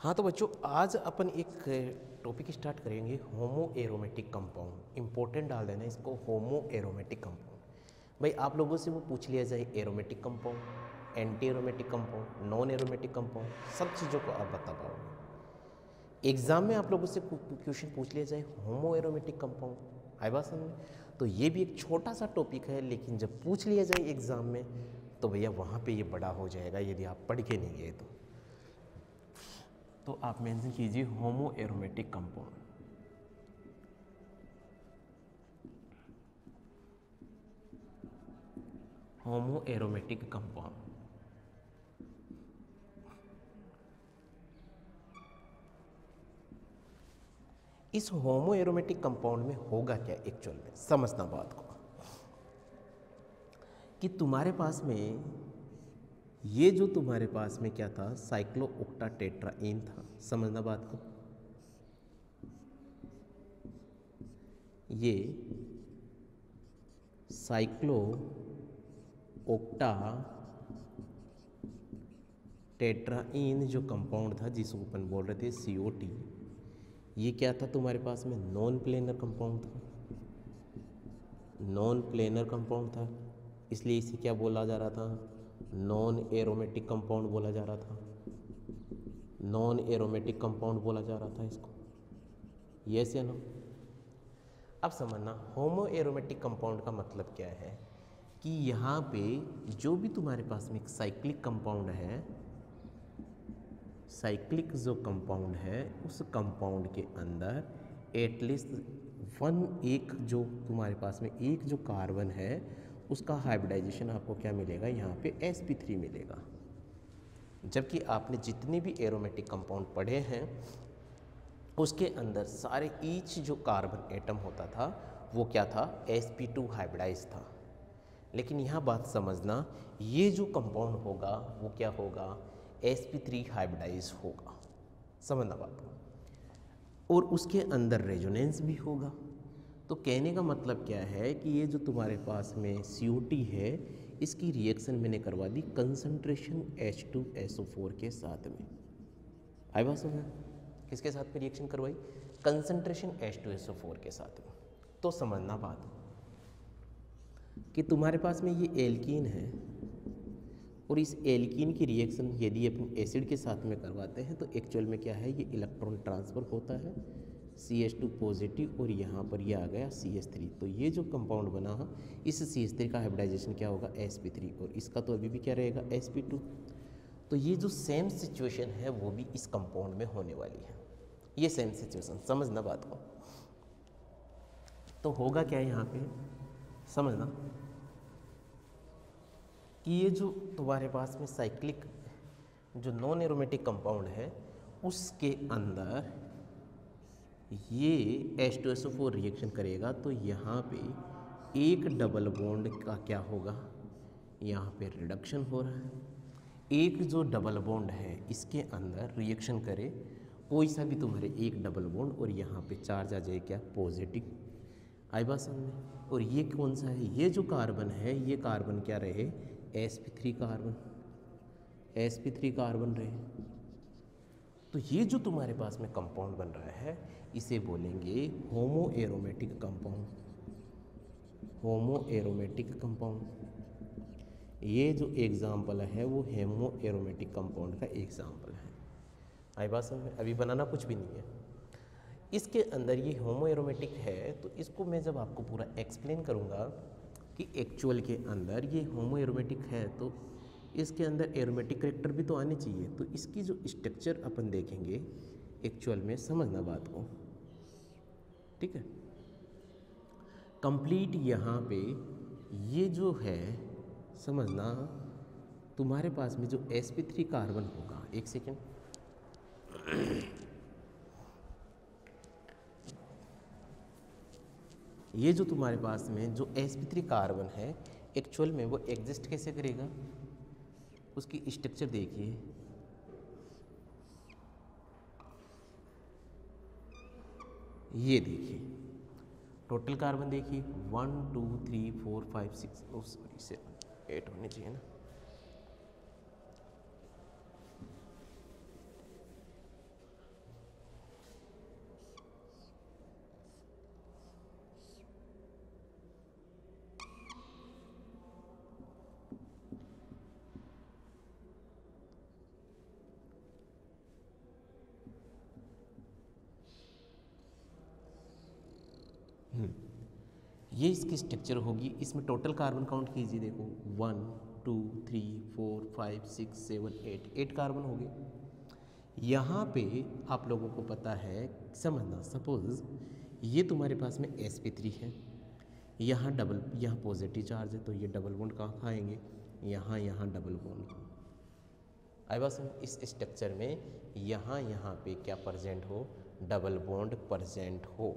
हाँ तो बच्चों, आज अपन एक टॉपिक स्टार्ट करेंगे, होमो एरोमेटिक कंपाउंड। इंपॉर्टेंट डाल देना इसको, होमो एरोमेटिक कंपाउंड। भाई आप लोगों से वो पूछ लिया जाए aromatic compound, anti aromatic compound, non aromatic compound, सब चीज़ों को आप बता पाओगे। एग्जाम में आप लोगों से क्वेश्चन पूछ लिया जाए होमो एरोमेटिक कंपाउंड, आई बात समझ में? तो ये भी एक छोटा सा टॉपिक है, लेकिन जब पूछ लिया जाए एग्जाम में तो भैया वहाँ पे ये बड़ा हो जाएगा यदि आप पढ़ के नहीं गए तो आप मेंशन कीजिए होमो एरोमेटिक कंपाउंड। होमो एरोमेटिक कंपाउंड। इस होमो एरोमेटिक कंपाउंड में होगा क्या एक्चुअल में, समझना बात को, कि तुम्हारे पास में ये जो तुम्हारे पास में क्या था, साइक्लोओक्टाटेट्राईन था। समझना बात को, ये साइक्लोओक्टाटेट्राईन जो कंपाउंड था, जिसको अपन बोल रहे थे COT, ये क्या था तुम्हारे पास में, नॉन प्लेनर कंपाउंड था। नॉन प्लेनर कंपाउंड था, इसलिए इसे क्या बोला जा रहा था, नॉन एरोमेटिक कंपाउंड बोला जा रहा था। नॉन एरोमेटिक कंपाउंड बोला जा रहा था इसको, यस या नो? अब समझना, होमो एरोमेटिक कंपाउंड का मतलब क्या है, कि यहाँ पे जो भी तुम्हारे पास में एक साइक्लिक कंपाउंड है, साइक्लिक जो कंपाउंड है, उस कंपाउंड के अंदर एटलीस्ट एक जो तुम्हारे पास में एक जो कार्बन है, उसका हाइब्रिडाइजेशन आपको क्या मिलेगा, यहाँ पे sp3 मिलेगा। जबकि आपने जितने भी एरोमेटिक कंपाउंड पढ़े हैं उसके अंदर सारे ईच जो कार्बन एटम होता था वो क्या था, sp2 हाइब्रिडाइज था। लेकिन यहाँ बात समझना, ये जो कंपाउंड होगा वो क्या होगा, sp3 हाइब्रिडाइज होगा। समझना बात को, और उसके अंदर रेजोनेंस भी होगा। तो कहने का मतलब क्या है कि ये जो तुम्हारे पास में COT है, इसकी रिएक्शन मैंने करवा दी कंसंट्रेशन H2SO4 के साथ में। आई बात समझ? किसके साथ में रिएक्शन करवाई, कंसंट्रेशन H2SO4 के साथ में। तो समझना बात कि तुम्हारे पास में ये एल्कीन है, और इस एल्कीन की रिएक्शन यदि अपन एसिड के साथ में करवाते हैं तो एक्चुअल में क्या है, ये इलेक्ट्रॉन ट्रांसफ़र होता है, CH2 पॉजिटिव, और यहाँ पर ये आ गया CH3। तो ये जो कंपाउंड बना, इस CH3 का हाइब्रिडाइजेशन क्या होगा, sp3, और इसका तो अभी भी क्या रहेगा, sp2। तो ये जो सेम सिचुएशन है वो भी इस कंपाउंड में होने वाली है, ये सेम सिचुएशन। समझना बात को, तो होगा क्या यहाँ पे, समझना कि ये जो तुम्हारे पास में साइक्लिक जो नॉन एरोमेटिक कंपाउंड है, उसके अंदर ये H2SO4 रिएक्शन करेगा, तो यहाँ पे एक डबल बॉन्ड का क्या होगा, यहाँ पे रिडक्शन हो रहा है। एक जो डबल बॉन्ड है इसके अंदर रिएक्शन करे कोई सा भी तुम्हारे एक डबल बॉन्ड, और यहाँ पे चार्ज आ जाए क्या, पॉजिटिव। आई बात समझ में? और ये कौन सा है, ये जो कार्बन है, ये कार्बन क्या रहे, sp3 कार्बन, sp3 कार्बन रहे। तो ये जो तुम्हारे पास में कंपाउंड बन रहा है, इसे बोलेंगे होमो एरोमेटिक कंपाउंड। होमो एरोमेटिक कंपाउंड, ये जो एग्जाम्पल है वो होमो एरोमेटिक कंपाउंड का एग्जाम्पल है। आई बात समझ में? अभी बनाना कुछ भी नहीं है। इसके अंदर ये होमो एरोमेटिक है, तो इसको मैं जब आपको पूरा एक्सप्लेन करूँगा कि एक्चुअल के अंदर ये होमो एरोमेटिक है, तो इसके अंदर एरोमेटिक करेक्टर भी तो आने चाहिए। तो इसकी जो स्ट्रक्चर अपन देखेंगे एक्चुअल में, समझना बात को, ठीक है। कंप्लीट यहाँ पे ये जो है, समझना, तुम्हारे पास में जो sp3 कार्बन होगा, एक सेकेंड, ये जो तुम्हारे पास में जो sp3 कार्बन है, एक्चुअल में वो एग्जिस्ट कैसे करेगा, उसकी स्ट्रक्चर देखिए। ये देखिए टोटल कार्बन देखिए, 1 2 3 4 5 6 सॉरी 7 8 होने चाहिए ना। ये इसकी स्ट्रक्चर होगी। इसमें टोटल कार्बन काउंट कीजिए, देखो 1 2 3 4 5 6 7 8 कार्बन हो गए। यहाँ पे आप लोगों को पता है, समझना, सपोज ये तुम्हारे पास में sp3 है, यहाँ पॉजिटिव चार्ज है, तो ये डबल बॉन्ड कहाँ खाएंगे, यहाँ डबल बॉन्ड। आई बस इस स्ट्रक्चर में यहाँ पे क्या प्रेजेंट हो, डबल बॉन्ड प्रेजेंट हो।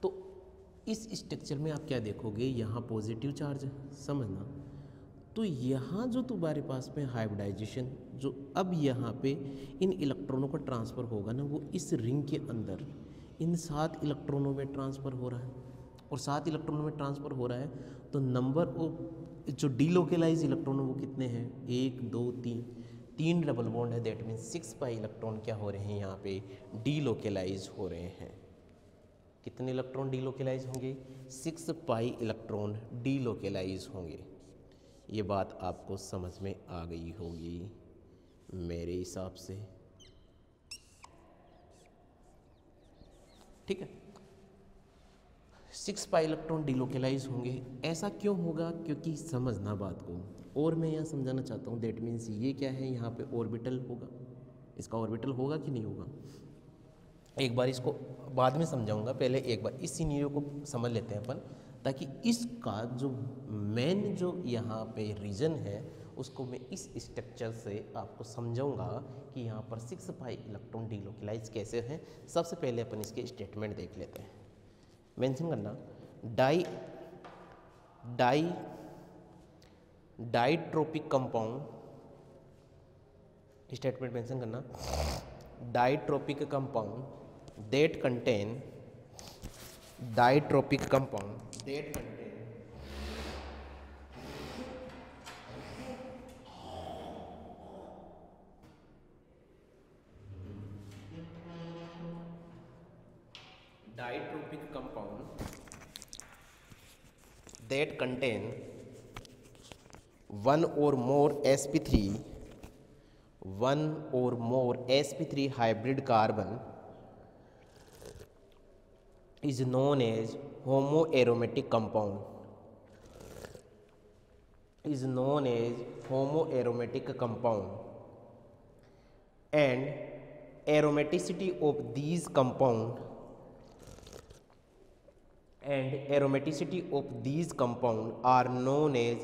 तो इस स्ट्रक्चर में आप क्या देखोगे, यहाँ पॉजिटिव चार्ज है, समझना। तो यहाँ जो तुम्हारे पास में हाइब्रिडाइजेशन जो अब यहाँ पे इन इलेक्ट्रॉनों का ट्रांसफ़र होगा ना, वो इस रिंग के अंदर इन 7 इलेक्ट्रॉनों में ट्रांसफ़र हो रहा है। और 7 इलेक्ट्रॉनों में ट्रांसफ़र हो रहा है तो नंबर ऑफ जो डीलोकेलाइज इलेक्ट्रॉन वो कितने हैं, 1 2 3 डबल बॉन्ड है, दैट मीन्स 6 पाई इलेक्ट्रॉन क्या हो रहे हैं, यहाँ पे डीलोकेलाइज हो रहे हैं। कितने इलेक्ट्रॉन डीलोकेलाइज होंगे, 6 पाई इलेक्ट्रॉन डीलोकेलाइज होंगे। ये बात आपको समझ में आ गई होगी मेरे हिसाब से, ठीक है। 6 पाई इलेक्ट्रॉन डीलोकेलाइज होंगे। ऐसा क्यों होगा, क्योंकि समझना बात को, और मैं यहाँ समझाना चाहता हूँ, दैट मीन्स ये क्या है, यहाँ पे ऑर्बिटल होगा, इसका ऑर्बिटल होगा कि नहीं होगा। एक बार इसको बाद में समझाऊंगा, पहले एक बार इस सीनियर को समझ लेते हैं अपन, ताकि इसका जो मेन जो यहाँ पे रीजन है उसको मैं इस स्ट्रक्चर से आपको समझाऊंगा कि यहाँ पर 6 पाई इलेक्ट्रॉन डीलोकेलाइज कैसे हैं। सबसे पहले अपन इसके स्टेटमेंट देख लेते हैं। मेंशन करना, डाइट्रोपिक कंपाउंड, स्टेटमेंट मेंशन करना, डाइट्रोपिक compound that contain ditropic compound that contain ditropic compound that contain one or more sp3 hybrid carbon is known as homoaromatic compound, is known as homoaromatic compound, and aromaticity of these compound are known as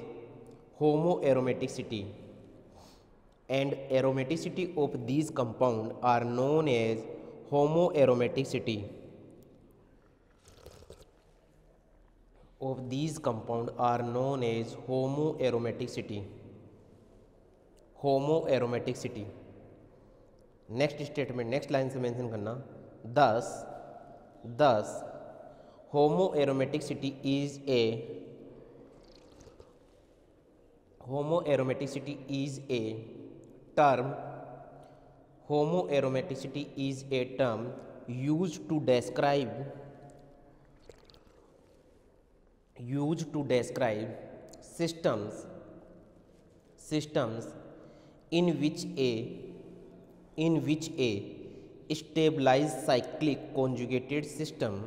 homoaromaticity, and aromaticity of these compound are known as homoaromaticity of these compound are known as homoaromaticity. Next statement, next line से mention करना, thus homoaromaticity is a term used to describe systems in which a stabilized cyclic conjugated system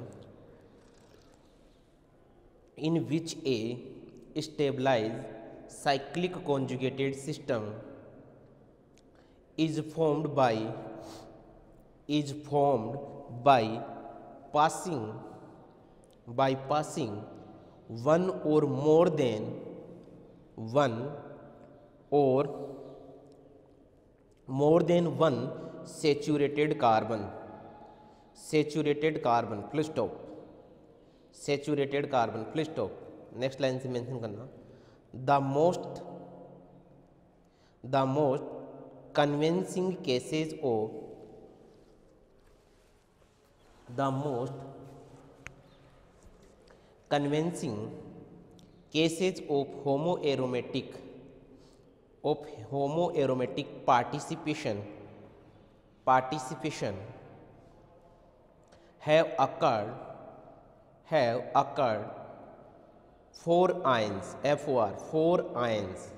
is formed by passing one or more than one saturated carbon, full stop, next line से mention करना, the most convincing cases of homoaromatic participation have occurred four ions, four ions,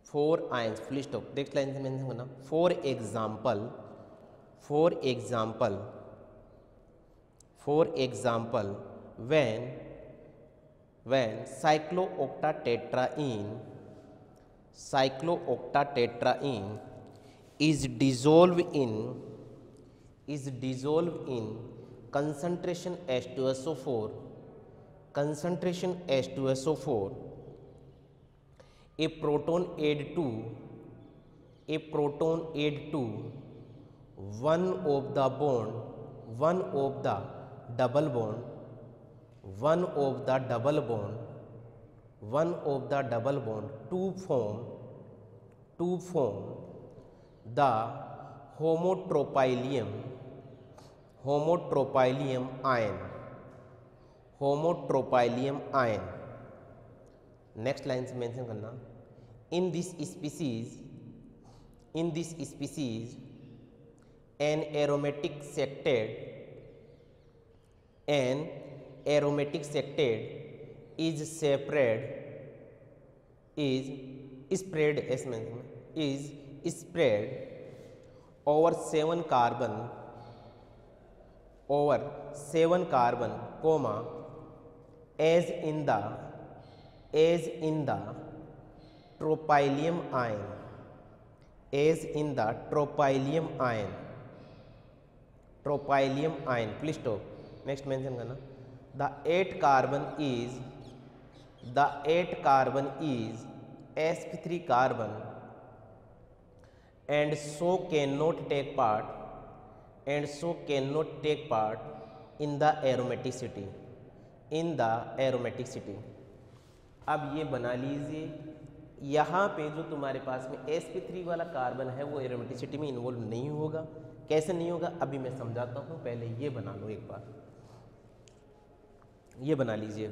full stop, next line से mention करना, for example when cyclooctatetraene is dissolved in concentration H2SO4, a proton add to one of the double bond to form the homotropylium ion. Next line से mention करना, in this species an aromatic sected is spread over 7 carbon, comma, as in the tropylium ion, please stop. Next mention करना, the 8 carbon is sp3 carbon and so cannot take part in the aromaticity. अब ये बना लीजिए, यहाँ पे जो तुम्हारे पास में sp3 वाला कार्बन है वो एरोमेटिसिटी में इन्वॉल्व नहीं होगा। कैसे नहीं होगा अभी मैं समझाता हूँ, पहले ये बना लो एक बार, ये बना लीजिए।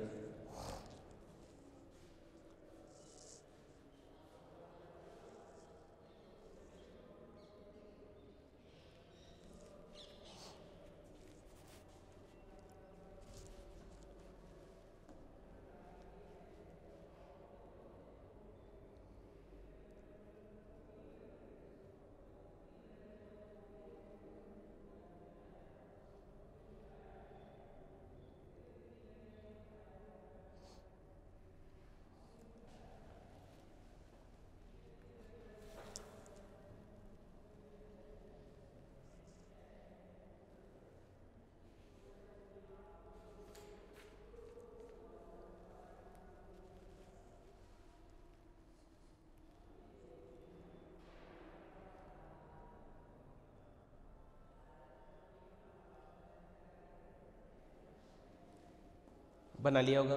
बना लिया होगा।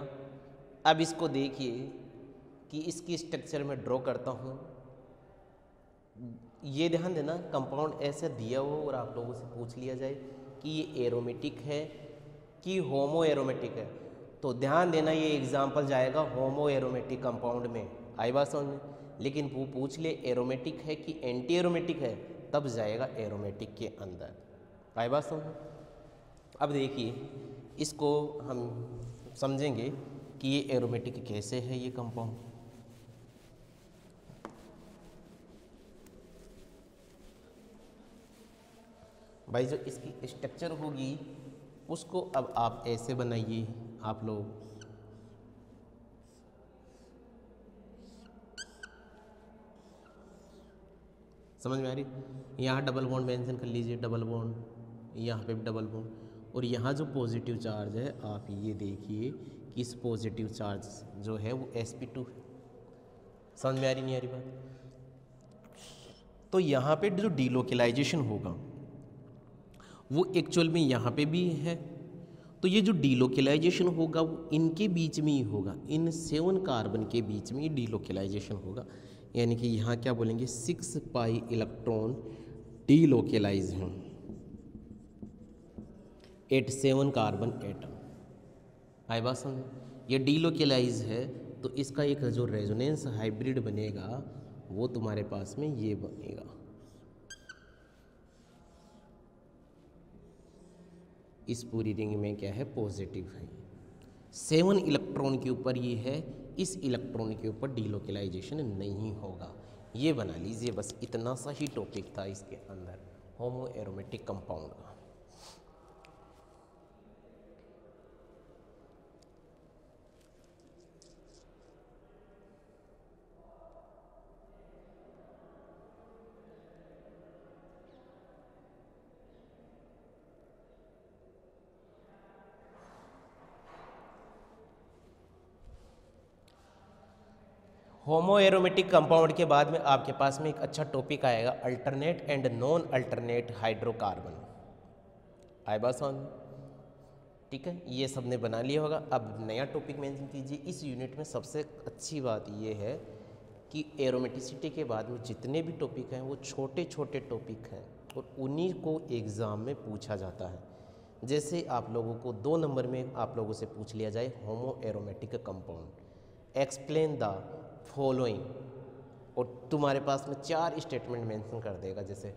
अब इसको देखिए कि इसकी स्ट्रक्चर में ड्रॉ करता हूँ। ये ध्यान देना, कंपाउंड ऐसे दिया हो और आप लोगों से पूछ लिया जाए कि ये एरोमेटिक है कि होमो एरोमेटिक है, तो ध्यान देना ये एग्जाम्पल जाएगा होमो एरोमेटिक कंपाउंड में, आई बात समझ में। लेकिन वो पूछ ले एरोमेटिक है कि एंटी एरोमेटिक है, तब जाएगा एरोमेटिक के अंदर, आई बात समझ में। अब देखिए इसको हम समझेंगे कि ये एरोमेटिक कैसे है ये कंपाउंड। भाई जो इसकी स्ट्रक्चर होगी उसको अब आप ऐसे बनाइए, आप लोग समझ में आ रही। यहाँ डबल बॉन्ड मेंशन कर लीजिए, डबल बॉन्ड, यहाँ पे भी डबल बॉन्ड, और यहाँ जो पॉजिटिव चार्ज है आप ये देखिए कि इस पॉजिटिव चार्ज जो है वो sp2 है। समझ में आ रही नहीं आ रही बात। तो यहाँ पे जो डीलोकेलाइजेशन होगा वो एक्चुअल में यहाँ पे भी है, तो ये जो डीलोकेलाइजेशन होगा वो इनके बीच में ही होगा, इन 7 कार्बन के बीच में ही डीलोकेलाइजेशन होगा। यानी कि यहाँ क्या बोलेंगे 6 पाई इलेक्ट्रॉन डीलोकेलाइज हैं एट 7 कार्बन एटम। आई बात समझ, ये डीलोकेलाइज है तो इसका एक जो रेजोनेंस हाइब्रिड बनेगा वो तुम्हारे पास में ये बनेगा। इस पूरी रिंग में क्या है पॉजिटिव है, 7 इलेक्ट्रॉन के ऊपर ये है, इस इलेक्ट्रॉन के ऊपर डीलोकेलाइजेशन नहीं होगा। ये बना लीजिए, बस इतना सा ही टॉपिक था इसके अंदर होमो एरोमेटिक कंपाउंड का। होमो एरोमेटिक कंपाउंड के बाद में आपके पास में एक अच्छा टॉपिक आएगा alternate and non alternate hydrocarbon. आए बात समझ? ठीक है, ये सबने बना लिया होगा। अब नया टॉपिक मेंशन कीजिए। इस यूनिट में सबसे अच्छी बात ये है कि एरोमेटिसिटी के बाद में जितने भी टॉपिक हैं वो छोटे छोटे टॉपिक हैं और उन्हीं को एग्ज़ाम में पूछा जाता है। जैसे आप लोगों को 2 नंबर में आप लोगों से पूछ लिया जाए होमो aromatic compound, explain the following, और तुम्हारे पास में 4 स्टेटमेंट मेंशन कर देगा। जैसे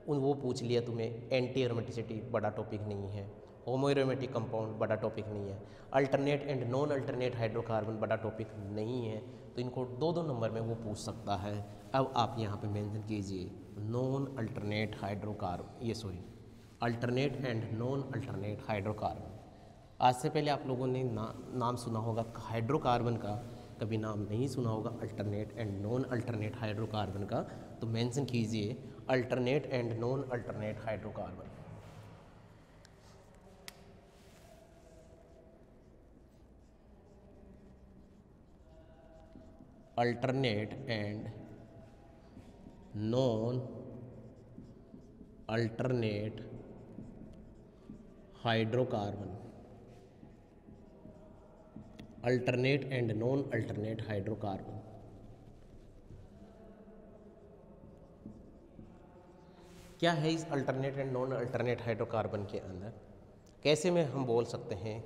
वो पूछ लिया तुम्हें एंटी एरोमेटिसिटी, बड़ा टॉपिक नहीं है। होमो एरोमेटिक कंपाउंड, बड़ा टॉपिक नहीं है। Alternate and non alternate hydrocarbon, बड़ा टॉपिक नहीं है। तो इनको 2-2 नंबर में वो पूछ सकता है। अब आप यहाँ पे मेंशन कीजिए non alternate hydrocarbon, alternate and non alternate hydrocarbon. आज से पहले आप लोगों ने नाम सुना होगा हाइड्रोकार्बन का, कभी नाम नहीं सुना होगा alternate and non alternate hydrocarbon का। तो मेंशन कीजिए alternate and non alternate hydrocarbon. Alternate and non alternate hydrocarbon, alternate and non alternate hydrocarbon. क्या है इस alternate and non alternate hydrocarbon के अंदर? कैसे में हम बोल सकते हैं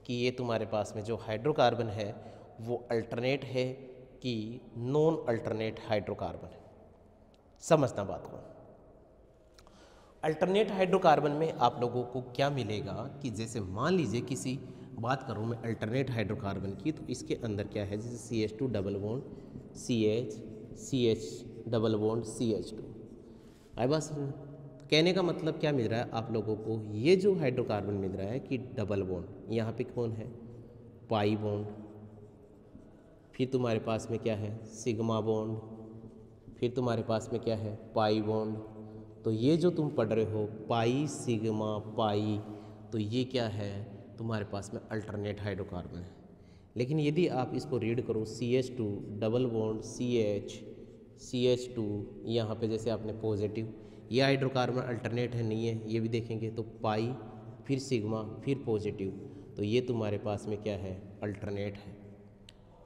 कि ये तुम्हारे पास में जो हाइड्रोकार्बन है वो अल्टरनेट है कि नॉन अल्टरनेट हाइड्रोकार्बन है? समझना बात को। अल्टरनेट हाइड्रोकार्बन में आप लोगों को क्या मिलेगा कि जैसे मान लीजिए किसी बात करूँ मैं अल्टरनेट हाइड्रोकार्बन की, तो इसके अंदर क्या है, जैसे CH2 double bond CH, CH double bond CH2। आई बस कहने का मतलब क्या मिल रहा है आप लोगों को? ये जो हाइड्रोकार्बन मिल रहा है कि डबल बॉन्ड, यहाँ पे कौन है, पाई बॉन्ड, फिर तुम्हारे पास में क्या है, सिग्मा बॉन्ड, फिर तुम्हारे पास में क्या है, पाई बॉन्ड। तो ये जो तुम पढ़ रहे हो पाई सिग्मा पाई, तो ये क्या है तुम्हारे पास में अल्टरनेट हाइड्रोकार्बन है। लेकिन यदि आप इसको रीड करो CH2 double bond CH, CH2, यहाँ पे जैसे आपने पॉजिटिव, ये हाइड्रोकार्बन अल्टरनेट है नहीं है, ये भी देखेंगे तो पाई फिर सिग्मा फिर पॉजिटिव, तो ये तुम्हारे पास में क्या है, अल्टरनेट है।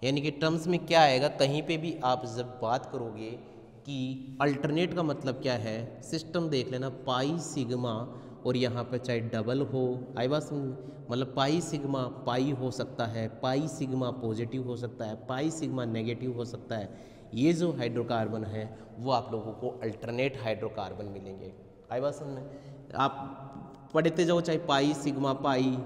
यानी कि टर्म्स में क्या आएगा, कहीं पे भी आप जब बात करोगे कि अल्टरनेट का मतलब क्या है, सिस्टम देख लेना, पाई सिग्मा और यहाँ पर चाहे डबल हो, आई बात मतलब पाई सिग्मा पाई हो सकता है, पाई सिग्मा पॉजिटिव हो सकता है, पाई सिग्मा नेगेटिव हो सकता है। ये जो हाइड्रोकार्बन है वो आप लोगों को अल्टरनेट हाइड्रोकार्बन मिलेंगे। आई बात समझ में? आप पढ़ते जाओ, चाहे pi sigma pi,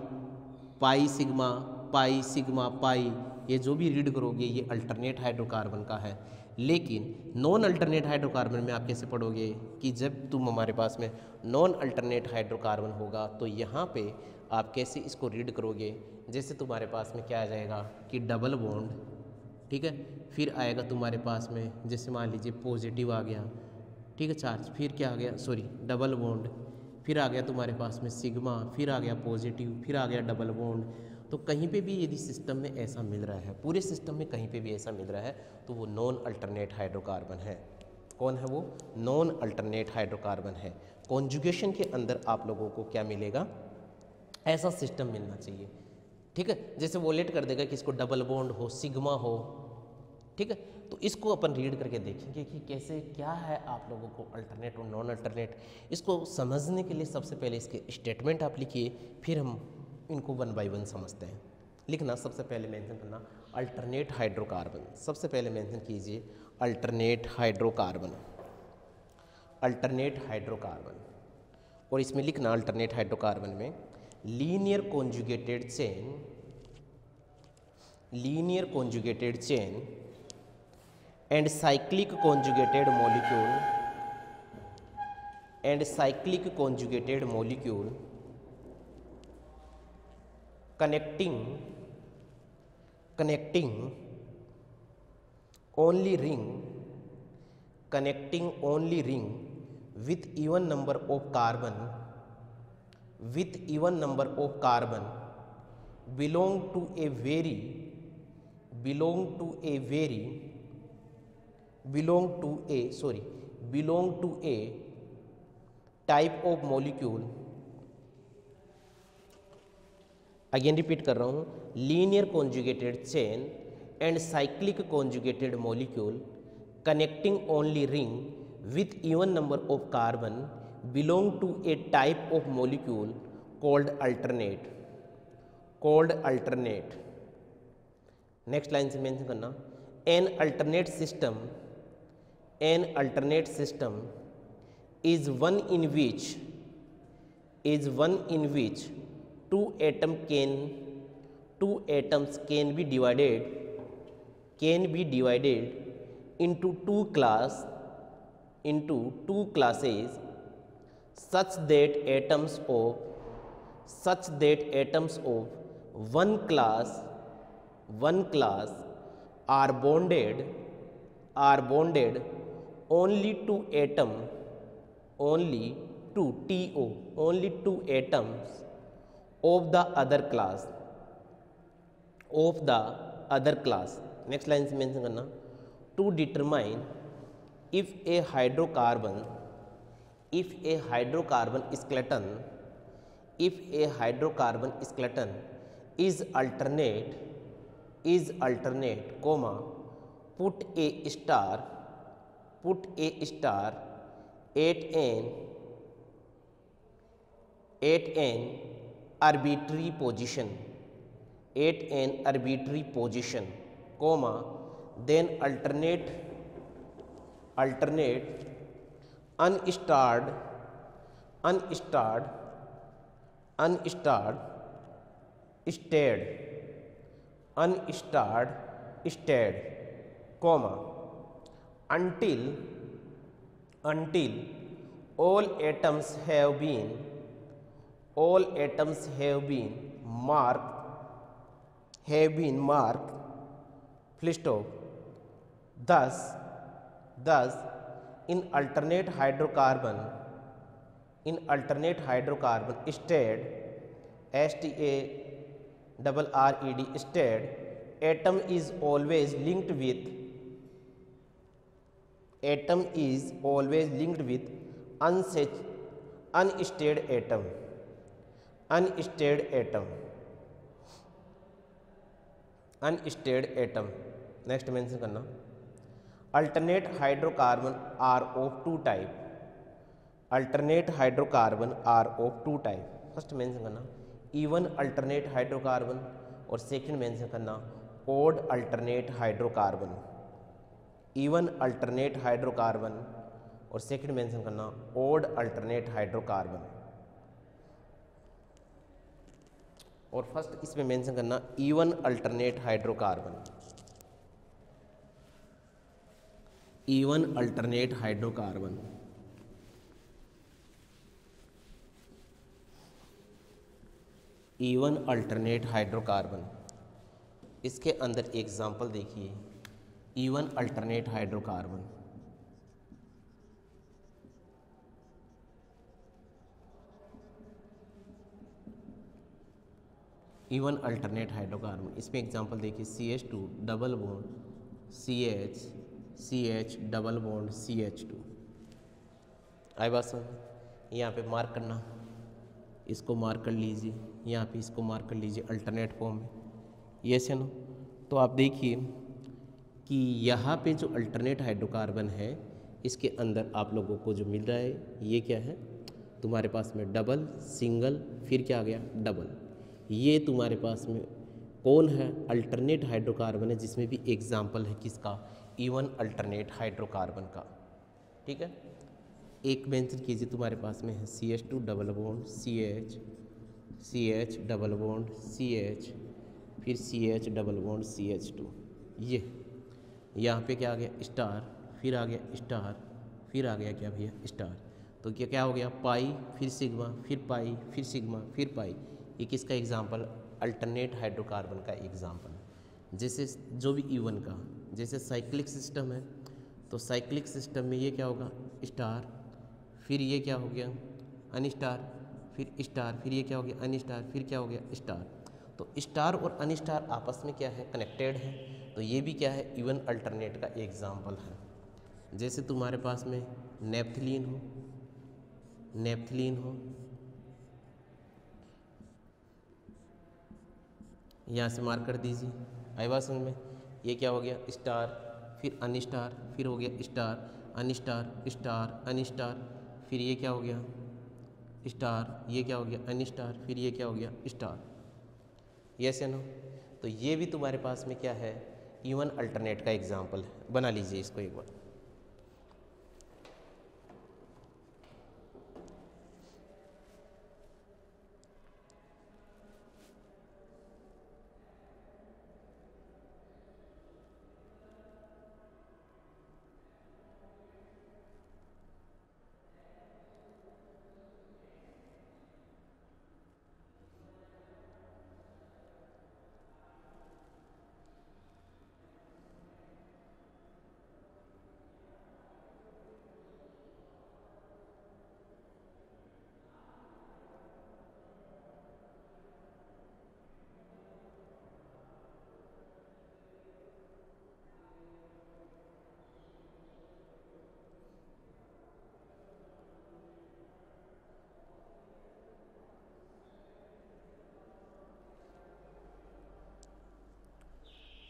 pi sigma pi sigma pi, ये जो भी रीड करोगे ये अल्टरनेट हाइड्रोकार्बन का है। लेकिन नॉन अल्टरनेट हाइड्रोकार्बन में आप कैसे पढ़ोगे कि जब तुम हमारे पास में नॉन अल्टरनेट हाइड्रोकार्बन होगा तो यहाँ पे आप कैसे इसको रीड करोगे, जैसे तुम्हारे पास में क्या आ जाएगा कि डबल बॉन्ड, ठीक है, फिर आएगा तुम्हारे पास में जैसे मान लीजिए पॉजिटिव आ गया, ठीक है, चार्ज, फिर क्या आ गया, सॉरी डबल बॉन्ड, फिर आ गया तुम्हारे पास में सिग्मा, फिर आ गया पॉजिटिव, फिर आ गया डबल बॉन्ड। तो कहीं पे भी यदि सिस्टम में ऐसा मिल रहा है, पूरे सिस्टम में कहीं पे भी ऐसा मिल रहा है, तो वो नॉन अल्टरनेट हाइड्रोकार्बन है। कौन है वो? नॉन अल्टरनेट हाइड्रोकार्बन है। कॉन्जुगेशन के अंदर आप लोगों को क्या मिलेगा, ऐसा सिस्टम मिलना चाहिए, ठीक है। जैसे वो लेट कर देगा कि इसको डबल बॉन्ड हो, सिग्मा हो, ठीक है। तो इसको अपन रीड करके देखेंगे कि कैसे क्या है आप लोगों को अल्टरनेट और नॉन अल्टरनेट। इसको समझने के लिए सबसे पहले इसके स्टेटमेंट आप लिखिए, फिर हम इनको 1 बाय 1 समझते हैं। लिखना सबसे पहले मेंशन करना अल्टरनेट हाइड्रोकार्बन, सबसे पहले मेंशन कीजिए अल्टरनेट हाइड्रोकार्बन, अल्टरनेट हाइड्रोकार्बन। और इसमें लिखना अल्टरनेट हाइड्रोकार्बन में linear conjugated chain, linear conjugated chain and cyclic conjugated molecule, and cyclic conjugated molecule connecting only ring with even number of carbon belong to a very belong to a type of molecule, again repeat कर रहा हूँ, linear conjugated chain and cyclic conjugated molecule connecting only ring with even number of carbon belong to a type of molecule called alternate. Next line से mention करना, an alternate system is one in which two atoms can be divided into two classes such that atoms of one class are bonded only to atoms of the other class. Next line से mention करना, to determine if a hydrocarbon skeleton is alternate, comma, put a star at an arbitrary position, comma, then alternate unstarred stirred, comma, until all atoms have been marked full stop. Thus, in alternate hydrocarbon stirred, stirred, atom is always linked with unstirred atom. Next mention करना, alternate hydrocarbon are of two type. First mention करना even alternate hydrocarbon और second mention करना odd alternate hydrocarbon. और second mention करना odd alternate hydrocarbon. और first इसमें mention करना even alternate hydrocarbon. even alternate hydrocarbon. इसके अंदर एग्जाम्पल देखिए, even alternate hydrocarbon. इसमें एग्जाम्पल देखिए, CH2 double bond CH double bond CH2. आई बात समझ? यहाँ पे मार्क करना, इसको मार्क कर लीजिए, यहाँ पे इसको मार्क कर लीजिए अल्टरनेट फॉर्म में, ये से ना. तो आप देखिए कि यहाँ पे जो अल्टरनेट हाइड्रोकार्बन है, इसके अंदर आप लोगों को जो मिल रहा है ये क्या है, तुम्हारे पास में डबल, सिंगल, फिर क्या आ गया डबल. ये तुम्हारे पास में कौन है, अल्टरनेट हाइड्रोकार्बन है, जिसमें भी एग्जाम्पल है किसका, इवन अल्टरनेट हाइड्रोकार्बन का. ठीक है, एक मेंशन कीजिए, तुम्हारे पास में है CH2 double bond CH double bond CH, फिर CH डबल बॉन्ड CH2. ये यहाँ पे क्या आ गया स्टार, फिर आ गया स्टार, फिर आ गया क्या भैया स्टार. तो क्या हो गया पाई, फिर सिग्मा, फिर पाई, फिर सिग्मा, फिर पाई. ये किसका एग्जाम्पल, अल्टरनेट हाइड्रोकार्बन का एग्जाम्पल. जैसे जो भी इवन का, जैसे साइक्लिक सिस्टम है, तो साइक्लिक सिस्टम में ये क्या होगा स्टार, फिर ये क्या हो गया अनस्टार, फिर स्टार, फिर ये क्या हो गया अनस्टार, फिर क्या हो गया स्टार. तो स्टार और अनस्टार आपस में क्या है कनेक्टेड है, तो ये भी क्या है इवन अल्टरनेट का एग्जाम्पल है. जैसे तुम्हारे पास में नेप्थलीन हो, नेप्थलीन हो, यहाँ से मार्क कर दीजिए। आई बात समझ में? ये क्या हो गया? स्टार, फिर अनस्टार, फिर हो गया स्टार, अनस्टार, स्टार, अनस्टार, फिर ये क्या हो गया? स्टार, ये क्या हो गया? अनस्टार, फिर ये क्या हो गया? स्टार। यस या नो? तो ये भी तुम्हारे पास में क्या है? इवन अल्टरनेट का एग्जाम्पल है। बना लीजिए इसको एक बार।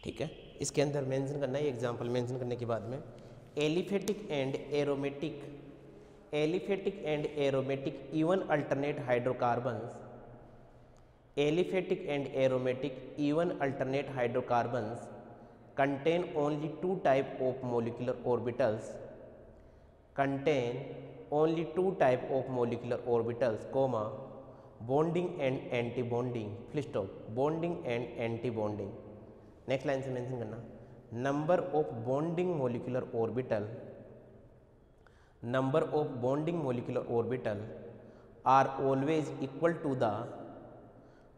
ठीक है, इसके अंदर मेंशन करना है, एग्जांपल मेंशन करने के बाद में aliphatic and aromatic, aliphatic and aromatic even alternate hydrocarbons, aliphatic and aromatic even alternate hydrocarbons contain only two type of molecular orbitals, contain only two type of molecular orbitals, comma, bonding and anti-bonding, full stop, bonding and anti-bonding। Next line से mention करना, number of bonding molecular orbital, number of bonding molecular orbital are always equal to the,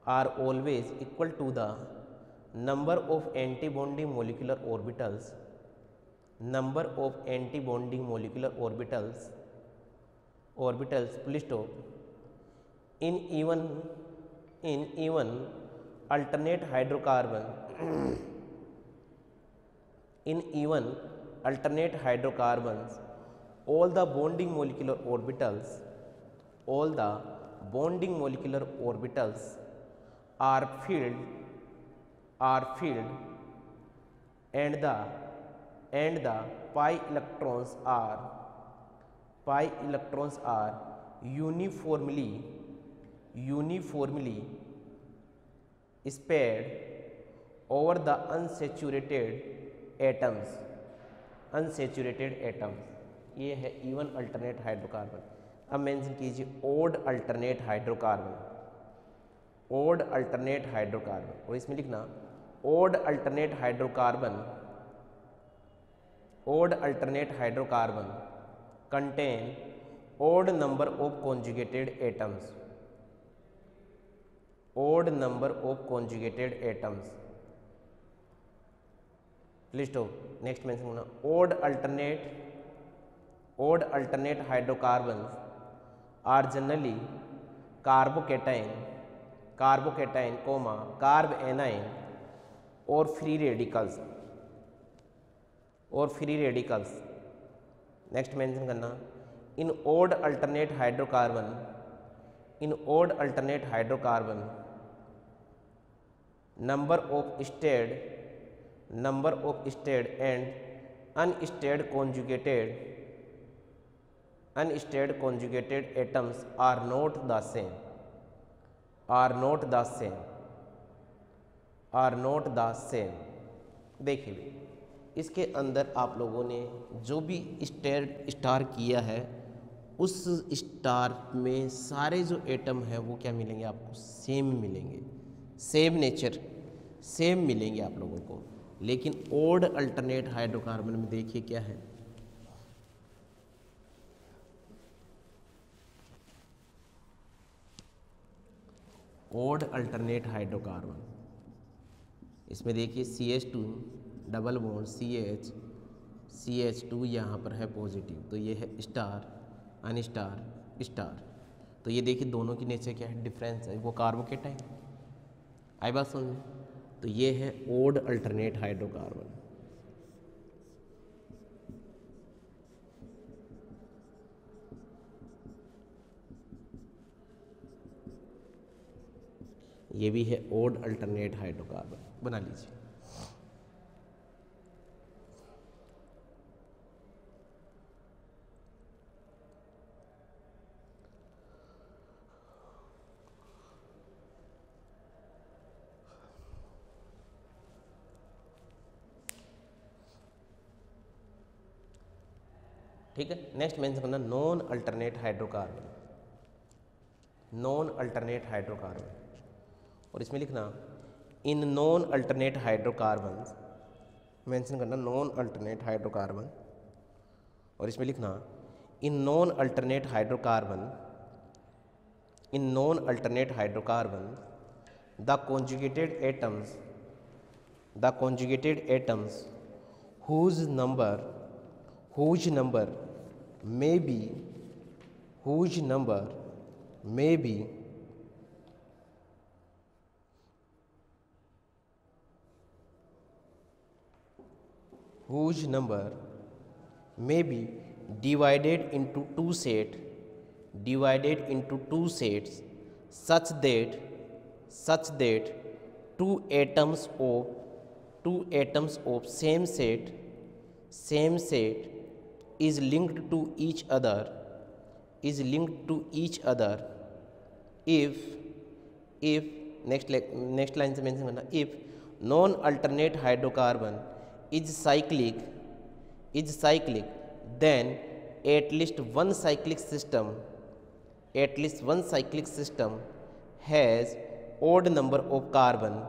are always equal to the number of anti-bonding molecular orbitals, number of anti-bonding molecular orbitals, orbitals full stop in even alternate hydrocarbon in even alternate hydrocarbons all the bonding molecular orbitals, all the bonding molecular orbitals are filled and the pi electrons are uniformly spread over the unsaturated atoms, ये है even alternate hydrocarbon. अब mention कीजिए odd alternate hydrocarbon, odd alternate hydrocarbon, और इसमें लिखना odd alternate hydrocarbon, odd alternate hydrocarbon contain odd number of conjugated atoms, odd number of conjugated atoms, list of, next mention करना odd alternate hydrocarbon are generally carbocation, carbocation comma carbanion और free radicals, और free radicals. Next mention करना in odd alternate hydrocarbon, in odd alternate hydrocarbon number of state and unstarred conjugated atoms are not the same, are not the same, are not the same. देखिए इसके अंदर आप लोगों ने जो भी star किया है उस स्टार में सारे जो एटम है वो क्या मिलेंगे आपको? सेम मिलेंगे, सेम नेचर, सेम मिलेंगे आप लोगों को। लेकिन ओड अल्टरनेट हाइड्रोकार्बन में देखिए क्या है, ओड अल्टरनेट हाइड्रोकार्बन, इसमें देखिए CH2 डबल बॉन्ड CH2 यहाँ पर है पॉजिटिव, तो ये है स्टार अनस्टार स्टार। तो ये देखिए दोनों की नेचर क्या है? डिफरेंस है, वो कार्बोकेटाइन। आई बात समझ में? तो ये है ओड अल्टरनेट हाइड्रोकार्बन। ये भी है ओड अल्टरनेट हाइड्रोकार्बन, बना लीजिए। ठीक है, नेक्स्ट मेंशन करना non alternate hydrocarbon, non alternate hydrocarbon, और इसमें लिखना in non alternate hydrocarbon, mention करना नॉन अल्टरनेट हाइड्रोकार्बन, और इसमें लिखना in non alternate hydrocarbon, in non alternate hydrocarbon the conjugated atoms, the conjugated atoms whose number may be, whose number may be divided into two sets, such that two atoms of same set is linked to each other if next line से mention करना, if non alternate hydrocarbon is cyclic, then at least one cyclic system has odd number of carbon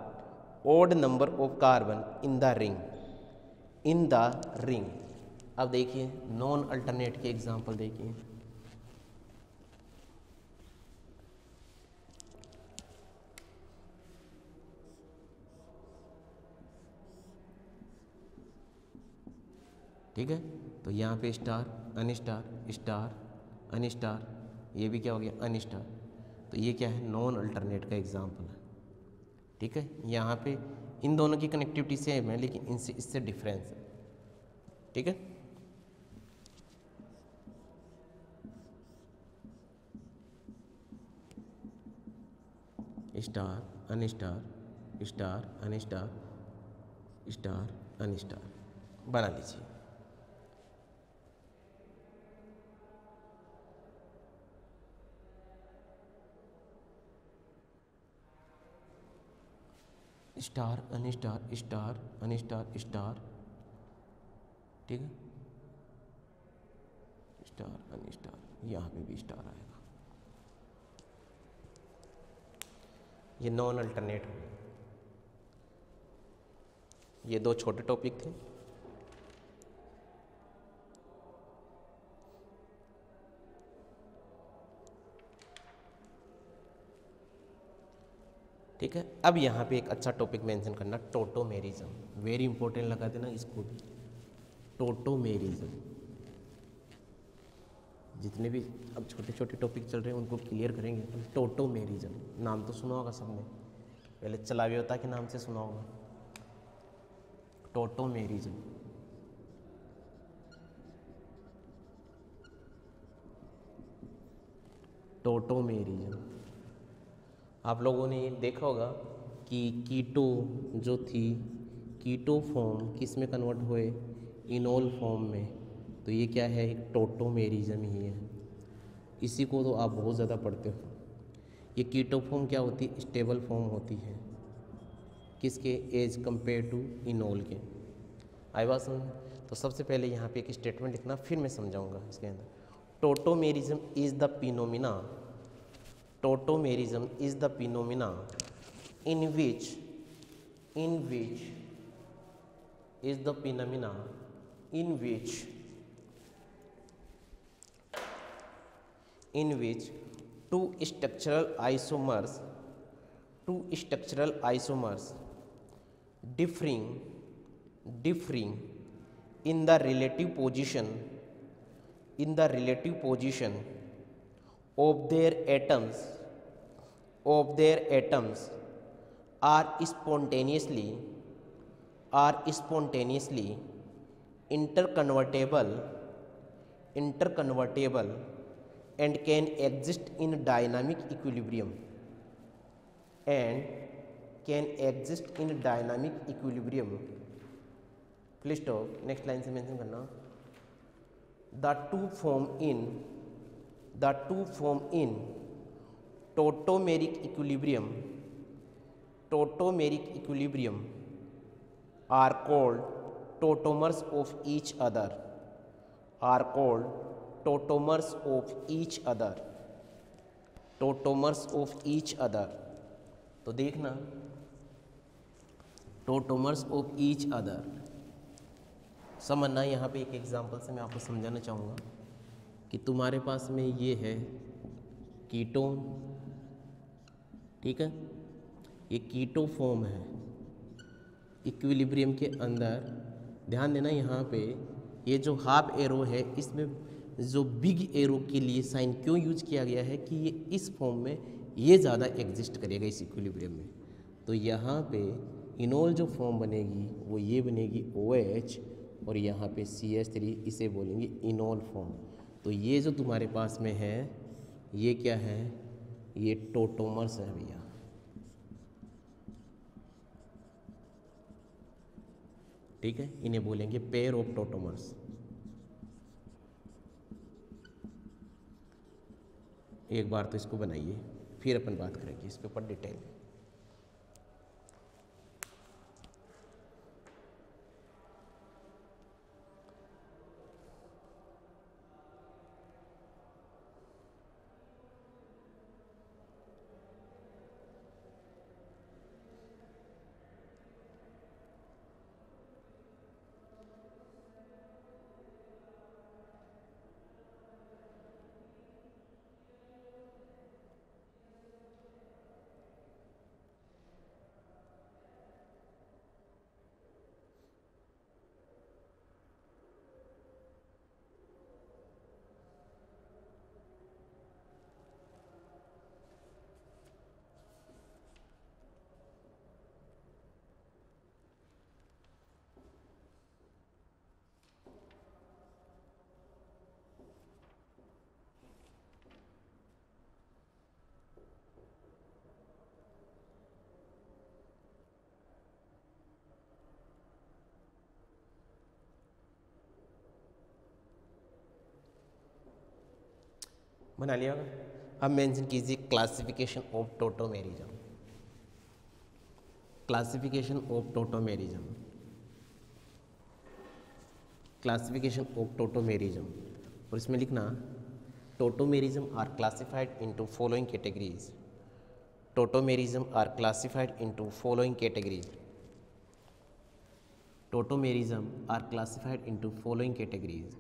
in the ring। अब देखिए non alternate के example देखिए, ठीक है, तो यहाँ पे स्टार अनस्टार स्टार अनस्टार, ये भी क्या हो गया अनस्टार, तो ये क्या है नॉन अल्टरनेट का एग्जांपल है। ठीक है, यहाँ पे इन दोनों की कनेक्टिविटी सेम है लेकिन इससे डिफरेंस है। ठीक है, स्टार अनस्टार स्टार अनस्टार स्टार अनस्टार बना लीजिए। स्टार अनस्टार स्टार अनस्टार स्टार, ठीक है, स्टार अनस्टार, यहाँ पे भी स्टार आएगा। ये नॉन अल्टरनेट हो, ये दो छोटे टॉपिक थे। ठीक है, अब यहाँ पे एक अच्छा टॉपिक मेंशन करना, टोटोमेरिज्म, वेरी इंपॉर्टेंट लगा देना इसको भी, टोटोमेरिज्म। जितने भी अब छोटे छोटे टॉपिक चल रहे हैं उनको क्लियर करेंगे। टोटोमेरिज्म नाम तो सुना होगा सबने, पहले चलाव्योता के नाम से सुना होगा, टोटोमेरिज्म। टोटोमेरिज्म आप लोगों ने देखा होगा कि कीटो जो थी, कीटो फॉर्म किस में कन्वर्ट हुए, इनोल फॉर्म में, तो ये क्या है एक टोटोमेरिज्म ही है। इसी को तो आप बहुत ज़्यादा पढ़ते हो। ये कीटो फॉर्म क्या होती है, स्टेबल फॉर्म होती है, किसके, एज कंपेयर टू इनोल के। आई बात समझ। तो सबसे पहले यहाँ पे एक स्टेटमेंट लिखना, फिर मैं समझाऊंगा इसके अंदर। Tautomerism is the phenomena, tautomerism is the phenomena in which is the phenomena in which two structural isomers differing in the relative position of their atoms are spontaneously interconvertible and can exist in dynamic equilibrium, and can exist in dynamic equilibrium, please stop, next line से mention करना, the two form in tautomeric equilibrium are called tautomers of each other, are called tautomers of each other, tautomers of each other। तो देखना tautomers of each other समझना। यहाँ पे एक example से मैं आपको समझाना चाहूँगा कि तुम्हारे पास में ये है कीटोन, ठीक है, ये कीटो फॉर्म है इक्विलिब्रियम के अंदर। ध्यान देना यहाँ पे ये जो हाफ एरो है इसमें जो बिग एरो के लिए साइन क्यों यूज किया गया है कि ये इस फॉर्म में ये ज़्यादा एग्जिस्ट करेगा इस इक्विलिब्रियम में। तो यहाँ पे इनोल जो फॉर्म बनेगी वो ये बनेगी OH और यहाँ पे CH3, इसे बोलेंगे इनोल फॉर्म। तो ये जो तुम्हारे पास में है ये क्या है, ये टोटोमर्स है भैया, ठीक है, इन्हें बोलेंगे पेयर ऑफ टोटोमर्स। एक बार तो इसको बनाइए, फिर अपन बात करेंगे इसके ऊपर डिटेल में। बना लिया होगा। अब मेंशन कीजिए classification of tautomerism, classification of tautomerism, classification of tautomerism. और इसमें लिखना tautomerism are classified into following categories, tautomerism are classified into following categories, tautomerism are classified into following categories.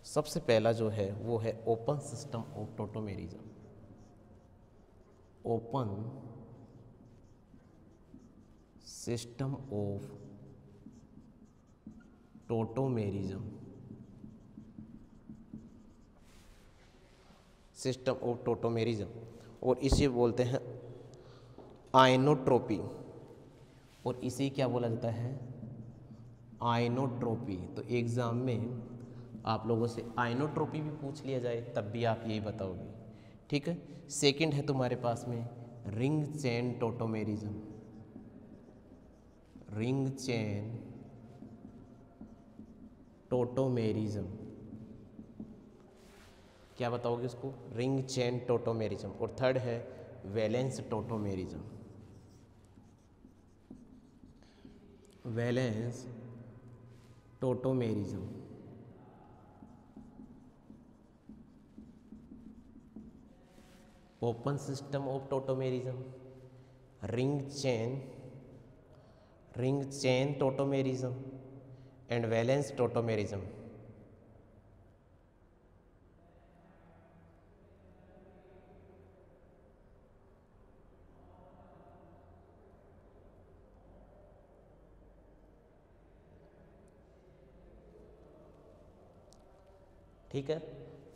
सबसे पहला जो है वो है open system of tautomerism, open system of tautomerism, system of tautomerism. और इसे बोलते हैं आइनोट्रोपी, और इसे क्या बोला जाता है, आइनोट्रोपी। तो एग्जाम में आप लोगों से आइनोट्रोपी भी पूछ लिया जाए तब भी आप यही बताओगे, ठीक है। सेकंड है तुम्हारे पास में ring chain tautomerism, ring chain tautomerism, क्या बताओगे उसको, रिंग चेन टोटोमेरिज्म। और थर्ड है valence tautomerism, valence tautomerism. Open system of tautomerism, ring chain tautomerism and valence tautomerism. ठीक है,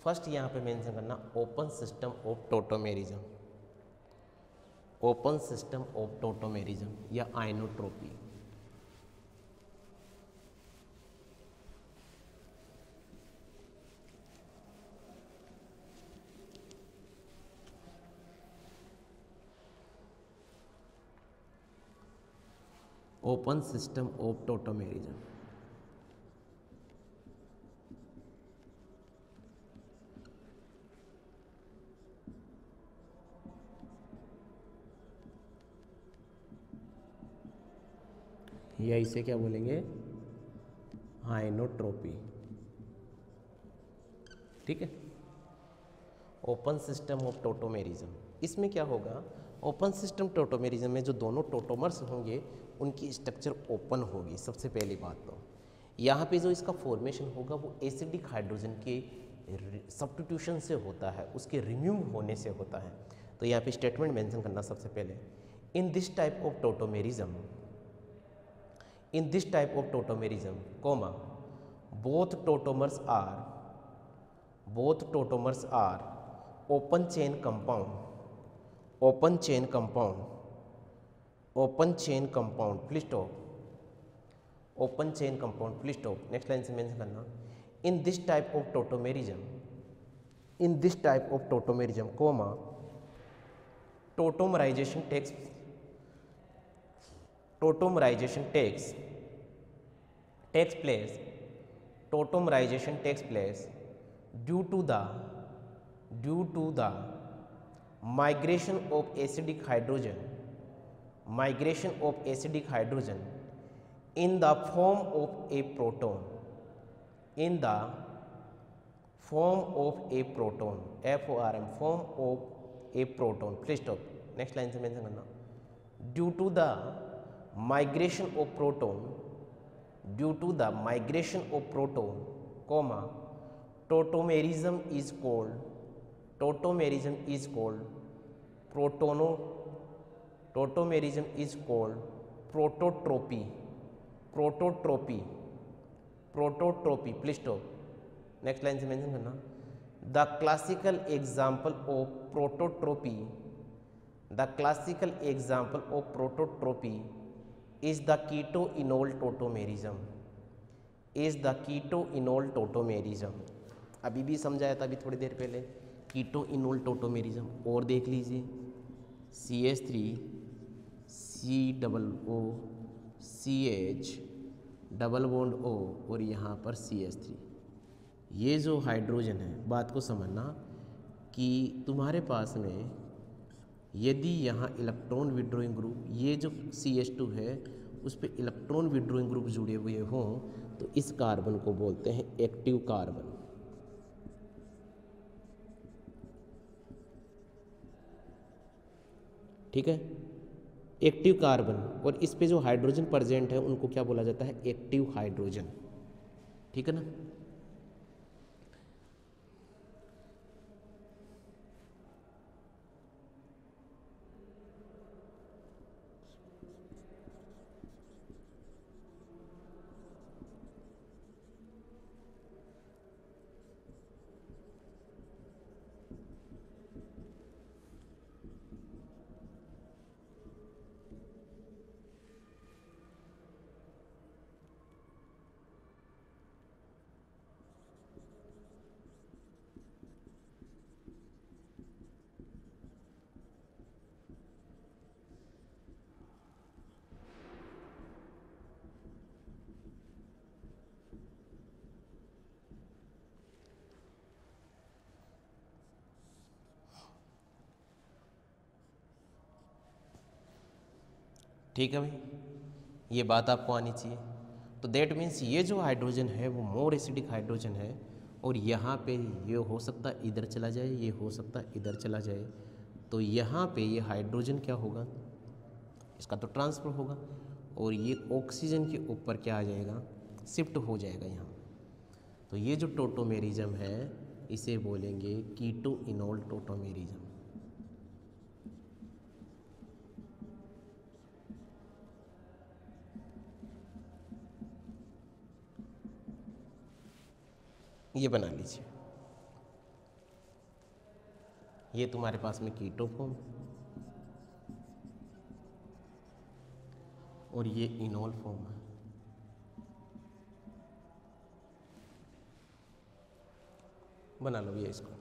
फर्स्ट यहाँ पे मेंशन करना open system of tautomerism, open system of tautomerism या ionotropy. Open system of tautomerism. या इसे क्या बोलेंगे, हाइनोट्रोपी। ठीक है, ओपन सिस्टम ऑफ टोटोमेरिज्म। इसमें क्या होगा, ओपन सिस्टम टोटोमेरिज्म में जो दोनों टोटोमर्स होंगे उनकी स्ट्रक्चर ओपन होगी। सबसे पहली बात तो यहाँ पे जो इसका फॉर्मेशन होगा वो एसिडिक हाइड्रोजन के सब्स्टिट्यूशन से होता है, उसके रिमूव होने से होता है। तो यहाँ पे स्टेटमेंट मेंशन करना सबसे पहले, in this type of tautomerism, in this type of tautomerism, comma, both tautomers are open chain compound, open chain compound, please stop, open chain compound, please stop, next line से mention करना, in this type of tautomerism, comma, tautomerization takes place due to the migration of acidic hydrogen in the form of a proton, please stop, next line से mention करना, due to the migration of proton, comma, tautomerism is called prototropy, please stop, next line से mention करना, the classical example of prototropy is the keto-enol tautomerism, अभी भी समझाया था अभी थोड़ी देर पहले, कीटो-इनोल टोटोमेरिज्म। और देख लीजिए, CH3 COO CH double bond O और यहाँ पर CH3, ये जो हाइड्रोजन है, बात को समझना कि तुम्हारे पास में यदि यहाँ इलेक्ट्रॉन विड्रॉइंग ग्रुप, ये जो CH2 है उस पर इलेक्ट्रॉन विड्रॉइंग ग्रुप जुड़े हुए हों तो इस कार्बन को बोलते हैं एक्टिव कार्बन। ठीक है, एक्टिव कार्बन, और इस पे जो हाइड्रोजन प्रेजेंट है उनको क्या बोला जाता है, एक्टिव हाइड्रोजन। ठीक है ना। ठीक है भाई, ये बात आपको आनी चाहिए। तो दैट मीन्स ये जो हाइड्रोजन है वो मोर एसिडिक हाइड्रोजन है, और यहाँ पे ये हो सकता है इधर चला जाए, ये हो सकता है इधर चला जाए। तो यहाँ पे ये हाइड्रोजन क्या होगा, इसका तो ट्रांसफर होगा, और ये ऑक्सीजन के ऊपर क्या आ जाएगा, शिफ्ट हो जाएगा यहाँ। तो ये जो टोटोमेरिज्म है इसे बोलेंगे कीटो-इनोल टोटोमेरिज्म। ये बना लीजिए, ये तुम्हारे पास में कीटो फॉर्म और ये इनोल फॉर्म है। बना लो ये इसको।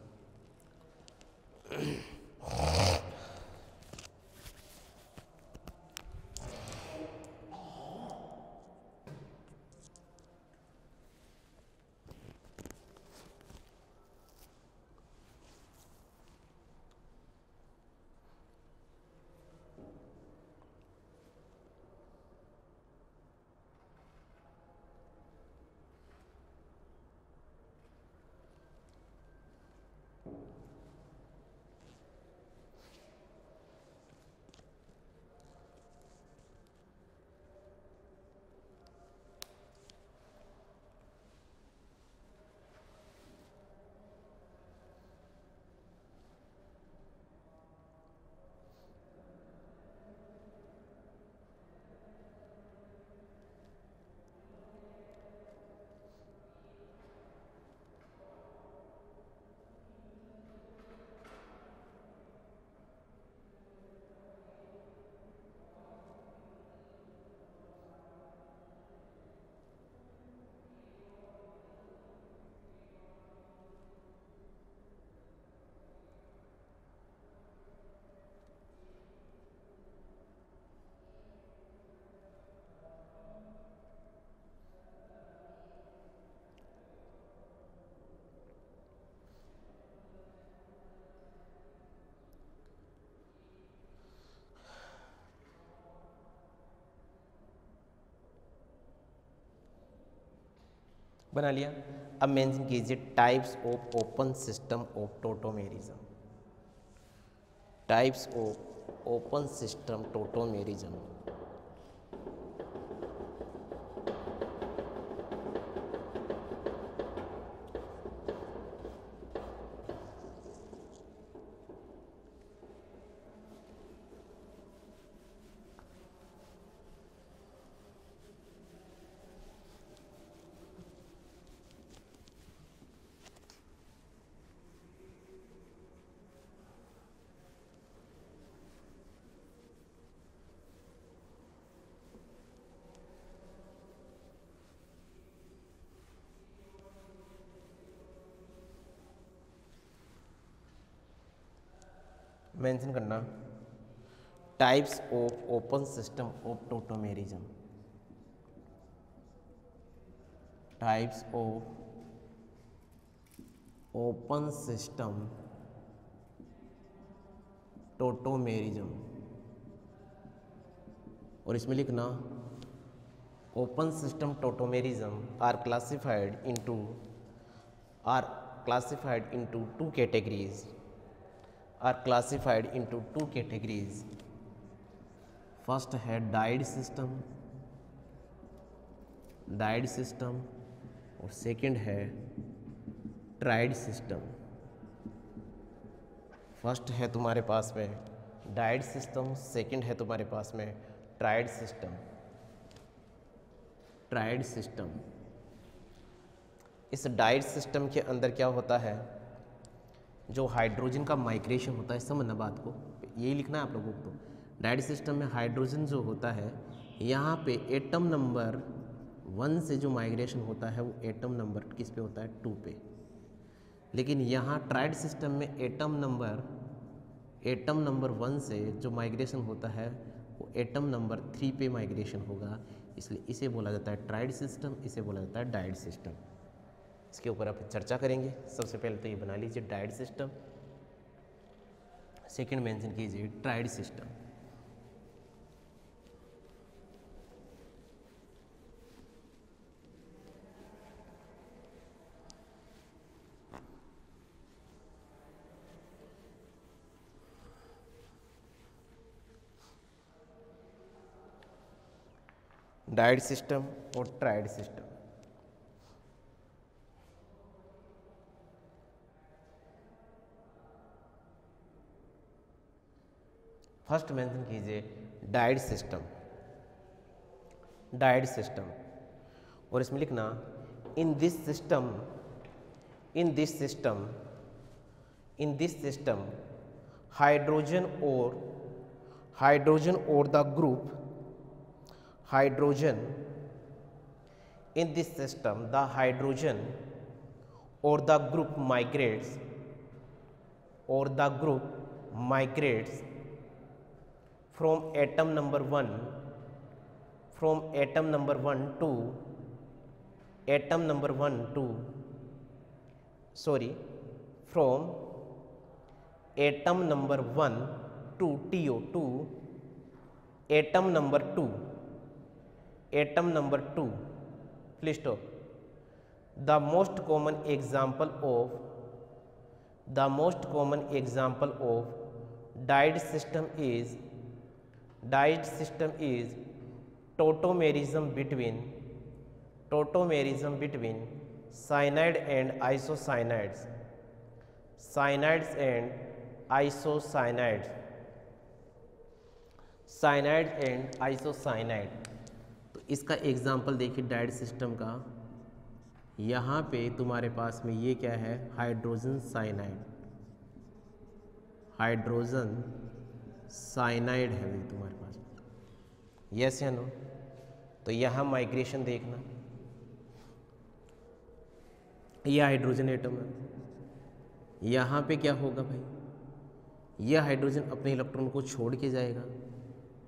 बना लिया। अब मेंशन कीजिए types of open system of tautomerism. Types of open system tautomerism. Mention करना types of open system of tautomerism. Types of open system tautomerism. और इसमें लिखना open system tautomerism are classified into two categories. are classified into two categories. First है dyad system और second है triad system. First है तुम्हारे पास में डाइड सिस्टम, सेकंड है तुम्हारे पास में ट्राइड सिस्टम। इस डाइड सिस्टम के अंदर क्या होता है, जो हाइड्रोजन का माइग्रेशन होता है, समझना बात को, यही लिखना है आप लोगों को। डाइड सिस्टम में हाइड्रोजन जो होता है, यहाँ पे एटम नंबर 1 से जो माइग्रेशन होता है वो एटम नंबर किस पे होता है, 2 पे। लेकिन यहाँ ट्राइड सिस्टम में एटम नंबर 1 से जो माइग्रेशन होता है वो एटम नंबर 3 पे माइग्रेशन होगा, इसलिए इसे बोला जाता है ट्राइड सिस्टम, इसे बोला जाता है डाइड सिस्टम। इसके ऊपर आप चर्चा करेंगे। सबसे पहले तो ये बना लीजिए डाइड सिस्टम, सेकंड मेंशन कीजिए ट्राइड सिस्टम। डाइड सिस्टम और ट्राइड सिस्टम। फर्स्ट मेंशन कीजिए डाइड सिस्टम और इसमें लिखना इन दिस सिस्टम हाइड्रोजन और the group in this system the hydrogen or the group migrates from atom number 1 to atom number 1 to atom number 2 please stop. The most common example of dyed system is tautomerism between cyanide and isocyanide. तो इसका example देखिए died system का। यहाँ पे तुम्हारे पास में ये क्या है, हाइड्रोजन साइनाइड है भाई तुम्हारे पास, यस या नो। तो यहाँ माइग्रेशन देखना, ये हाइड्रोजन एटम है, यहाँ पे क्या होगा भाई, ये हाइड्रोजन अपने इलेक्ट्रॉन को छोड़ के जाएगा,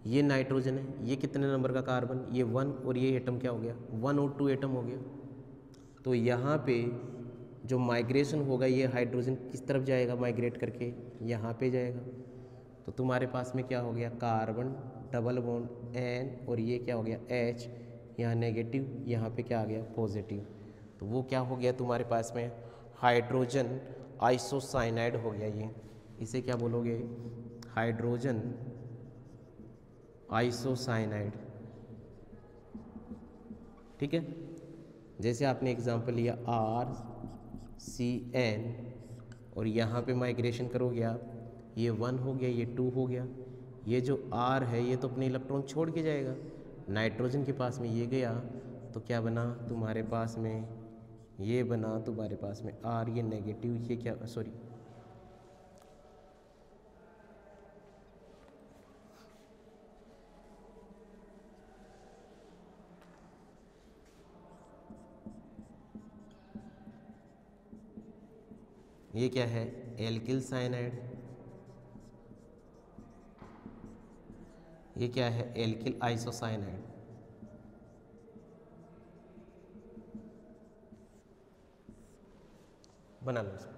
ये नाइट्रोजन है, ये कितने नंबर का कार्बन, ये 1, और ये एटम क्या हो गया, 1 और 2 एटम हो गया। तो यहाँ पे जो माइग्रेशन होगा, ये हाइड्रोजन किस तरफ जाएगा, माइग्रेट करके यहाँ पे जाएगा। तो तुम्हारे पास में क्या हो गया, कार्बन डबल बॉन्ड N, और ये क्या हो गया H, यहाँ नेगेटिव, यहाँ पे क्या आ गया पॉजिटिव। तो वो क्या हो गया तुम्हारे पास में, हाइड्रोजन आइसोसाइनाइड हो गया ये। इसे क्या बोलोगे, हाइड्रोजन आइसोसाइनाइड। ठीक है, जैसे आपने एग्जांपल लिया RCN और यहाँ पे माइग्रेशन करोगे आप, ये 1 हो गया, ये 2 हो गया, ये जो R है ये तो अपने इलेक्ट्रॉन छोड़ के जाएगा, नाइट्रोजन के पास में ये गया, तो क्या बना तुम्हारे पास में, ये बना तुम्हारे पास में R, ये नेगेटिव, ये क्या, सॉरी ये क्या है, एल्किल साइनाइड, ये क्या है, एल्किल आइसोसाइनाइड। बना लो इसको।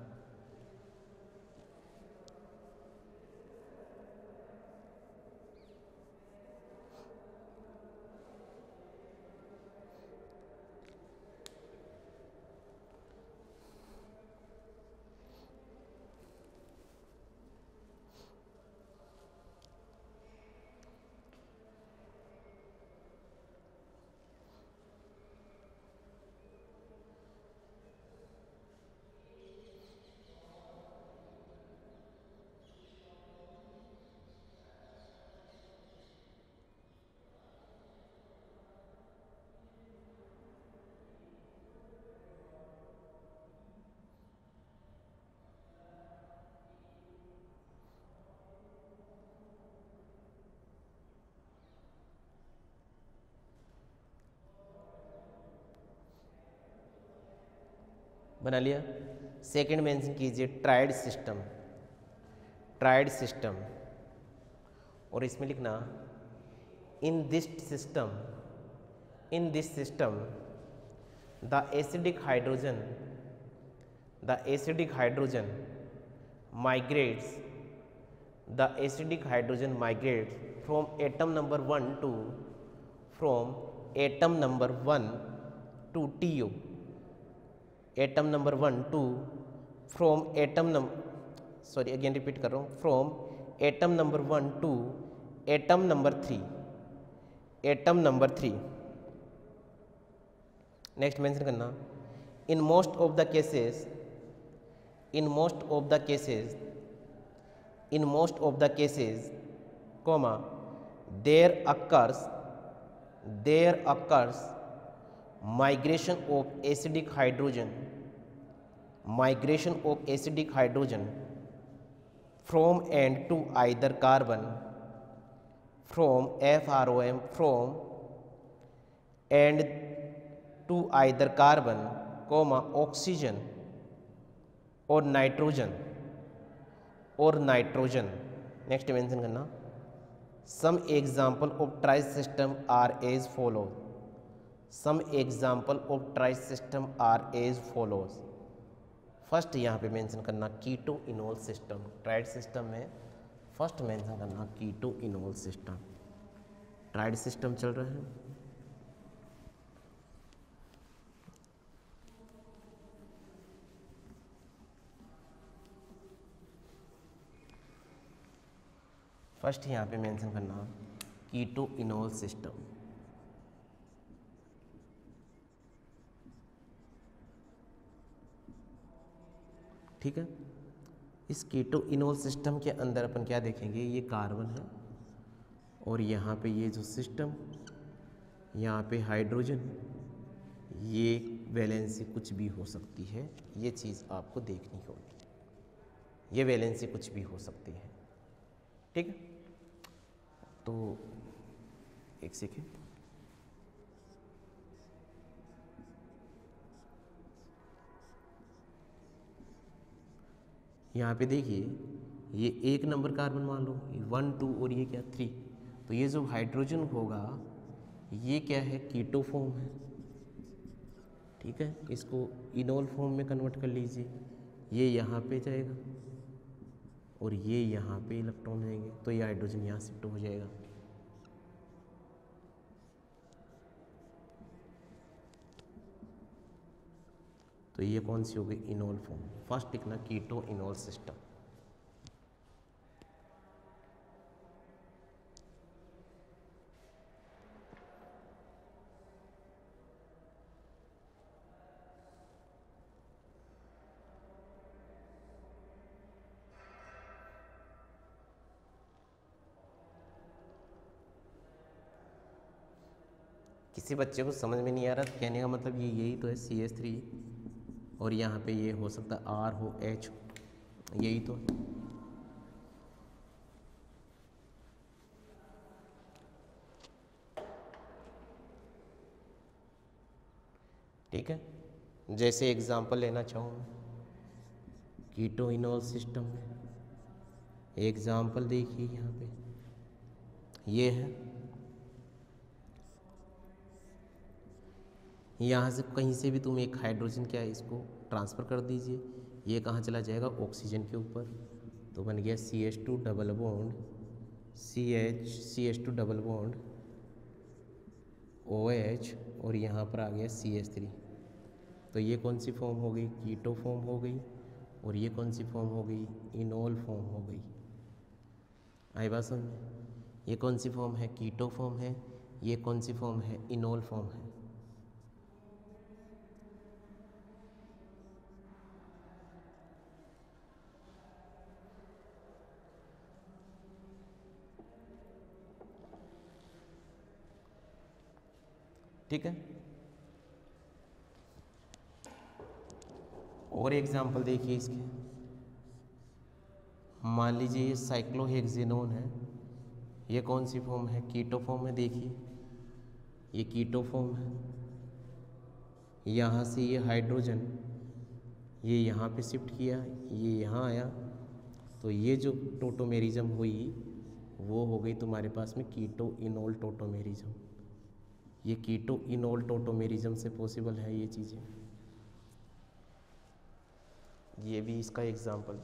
बना लिया। सेकंड मेंशन कीजिए ट्राइड सिस्टम, ट्राइड सिस्टम, और इसमें लिखना in this system, in this system the acidic hydrogen, the acidic hydrogen migrates, the acidic hydrogen migrates from atom number 1 to, from atom number 1 to TO, atom number 1 to, from atom number, sorry again repeat कर रहा हूँ, from atom number 1 to atom number 3, atom number 3। Next mention करना in most of the cases, in most of the cases, in most of the cases, comma, there occurs migration of acidic hydrogen, migration of acidic hydrogen from and to either carbon, from FROM, from and to either carbon, comma, oxygen और nitrogen, और nitrogen. Next mention करना some example of triads system are as follows, some example of triads system are as follows. First यहाँ पे mention करना keto enol system, triad system में first mention करना keto enol system, triad system चल रहा है। First यहाँ पे मेंशन करना कीटो इनोल सिस्टम, ठीक है। इस कीटो इनोल सिस्टम के अंदर अपन क्या देखेंगे, ये कार्बन है और यहाँ पे ये जो सिस्टम, यहाँ पे हाइड्रोजन, ये वैलेंसी कुछ भी हो सकती है, ये चीज़ आपको देखनी होगी, ये वैलेंसी कुछ भी हो सकती है, ठीक है। तो एक सेकेंड, यहाँ पे देखिए ये 1 नंबर कार्बन मान लो, 1 2 और ये क्या 3, तो ये जो हाइड्रोजन होगा ये क्या है, कीटो फॉर्म है, ठीक है। इसको इनोल फॉर्म में कन्वर्ट कर लीजिए, ये यहाँ पे जाएगा और ये यहाँ पे इलेक्ट्रॉन जाएंगे, तो ये हाइड्रोजन यहाँ शिफ्ट हो जाएगा। तो ये कौन सी हो गई, इनोल फॉर्म। फर्स्ट लिखना कीटो इनोल सिस्टम। किसी बच्चे को समझ में नहीं आ रहा तो कहने का मतलब ये यही तो है CH3, और यहाँ पे ये हो सकता है R हो, H हो, यही तो है। ठीक है, जैसे एग्जांपल लेना चाहूँ कीटो इनोल सिस्टम में, एग्जांपल देखिए यहाँ पे ये है, यहाँ से कहीं से भी तुम एक हाइड्रोजन क्या है इसको ट्रांसफ़र कर दीजिए, ये कहाँ चला जाएगा, ऑक्सीजन के ऊपर, तो बन गया CH2 double bond CH2 double bond OH, और यहाँ पर आ गया CH3। तो ये कौन सी फॉर्म हो गई, कीटो फॉर्म हो गई, और ये कौन सी फॉर्म हो गई, इनोल फॉर्म हो गई। आई बात समझ में, ये कौन सी फॉर्म है, कीटो फॉर्म है, ये कौन सी फॉर्म है, इनोल फॉर्म है। ठीक है, और एग्जाम्पल देखिए इसके, मान लीजिए ये साइक्लोहेक्सेनोन है, ये कौन सी फॉर्म है, कीटो फॉर्म है। देखिए ये कीटो फॉर्म है, यहाँ से ये हाइड्रोजन ये यहाँ पे शिफ्ट किया, ये यहाँ आया, तो ये जो टोटोमेरिज्म हुई वो हो गई तुम्हारे पास में कीटो इनोल टोटोमेरिज्म। ये कीटो इनोल टोटोमेरिज्म से पॉसिबल है ये चीज़ें। ये भी इसका एग्जाम्पल